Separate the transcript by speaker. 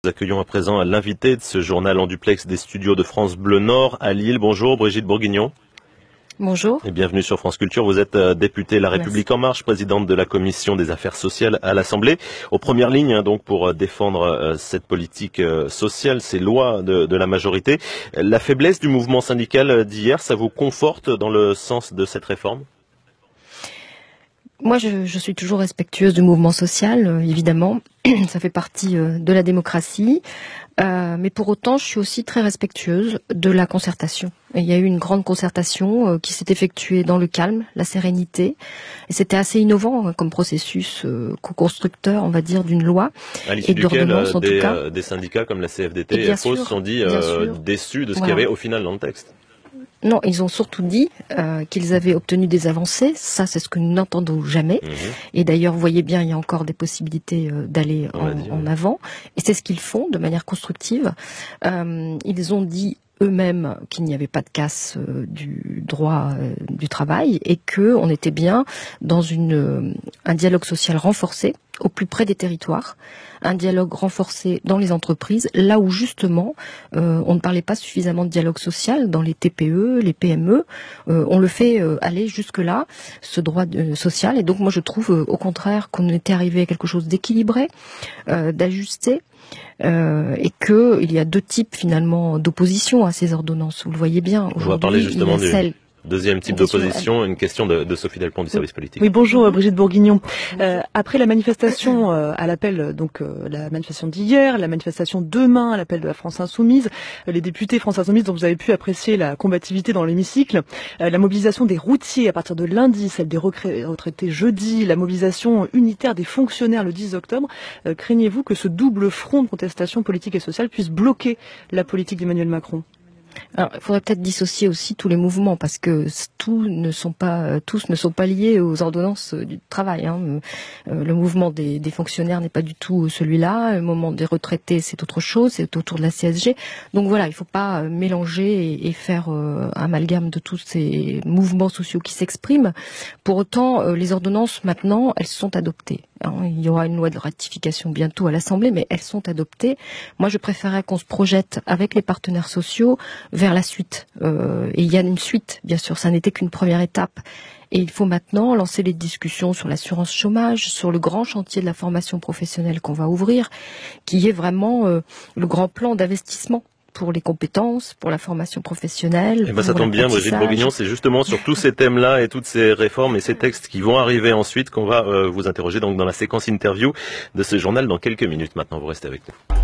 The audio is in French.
Speaker 1: Nous accueillons à présent l'invité de ce journal en duplex des studios de France Bleu Nord à Lille. Bonjour Brigitte Bourguignon.
Speaker 2: Bonjour.
Speaker 1: Et bienvenue sur France Culture. Vous êtes députée La République En Marche, présidente de la Commission des Affaires sociales à l'Assemblée. Aux premières lignes donc pour défendre cette politique sociale, ces lois de la majorité. La faiblesse du mouvement syndical d'hier, ça vous conforte dans le sens de cette réforme ?
Speaker 2: Moi, je suis toujours respectueuse du mouvement social, évidemment. Ça fait partie de la démocratie. Mais pour autant, je suis aussi très respectueuse de la concertation. Et il y a eu une grande concertation qui s'est effectuée dans le calme, la sérénité. Et c'était assez innovant comme processus co-constructeur, on va dire, d'une loi.
Speaker 1: À l'issue duquel des syndicats comme la CFDT et FO se sont dit déçus de ce qu'il y avait au final dans le texte.
Speaker 2: Non, ils ont surtout dit qu'ils avaient obtenu des avancées. Ça, c'est ce que nous n'entendons jamais. Et d'ailleurs, vous voyez bien, il y a encore des possibilités d'aller en avant. Et c'est ce qu'ils font de manière constructive. Ils ont dit eux-mêmes qu'il n'y avait pas de casse du droit du travail et que on était bien dans un dialogue social renforcé au plus près des territoires, un dialogue renforcé dans les entreprises, là où justement on ne parlait pas suffisamment de dialogue social dans les TPE, les PME. On le fait aller jusque-là, ce droit social. Et donc moi je trouve au contraire qu'on était arrivé à quelque chose d'équilibré, d'ajusté. Et qu'il y a deux types finalement d'opposition à ces ordonnances. Vous le voyez bien.
Speaker 1: On va parler justement du deuxième type d'opposition, une question de Sophie Delpont du service politique.
Speaker 3: Oui, bonjour Brigitte Bourguignon. Après la manifestation à l'appel, la manifestation d'hier, la manifestation demain à l'appel de la France Insoumise, les députés France Insoumise dont vous avez pu apprécier la combativité dans l'hémicycle, la mobilisation des routiers à partir de lundi, celle des retraités jeudi, la mobilisation unitaire des fonctionnaires le 10 octobre, craignez-vous que ce double front de contestation politique et sociale puisse bloquer la politique d'Emmanuel Macron ?
Speaker 2: Alors, il faudrait peut-être dissocier aussi tous les mouvements parce que tous ne sont pas liés aux ordonnances du travail. Le mouvement des fonctionnaires n'est pas du tout celui-là. Le mouvement des retraités, c'est autre chose. C'est autour de la CSG. Donc voilà, il ne faut pas mélanger et faire amalgame de tous ces mouvements sociaux qui s'expriment. Pour autant, les ordonnances maintenant, elles sont adoptées. Il y aura une loi de ratification bientôt à l'Assemblée, mais elles sont adoptées. Moi, je préférerais qu'on se projette avec les partenaires sociaux vers la suite. Et il y a une suite, bien sûr, ça n'était qu'une première étape. Et il faut maintenant lancer les discussions sur l'assurance chômage, sur le grand chantier de la formation professionnelle qu'on va ouvrir, qui est vraiment le grand plan d'investissement pour les compétences, pour la formation professionnelle.
Speaker 1: Ça tombe bien, Brigitte Bourguignon, c'est justement sur tous ces thèmes-là et toutes ces réformes et ces textes qui vont arriver ensuite qu'on va vous interroger donc dans la séquence interview de ce journal dans quelques minutes. Maintenant, vous restez avec nous.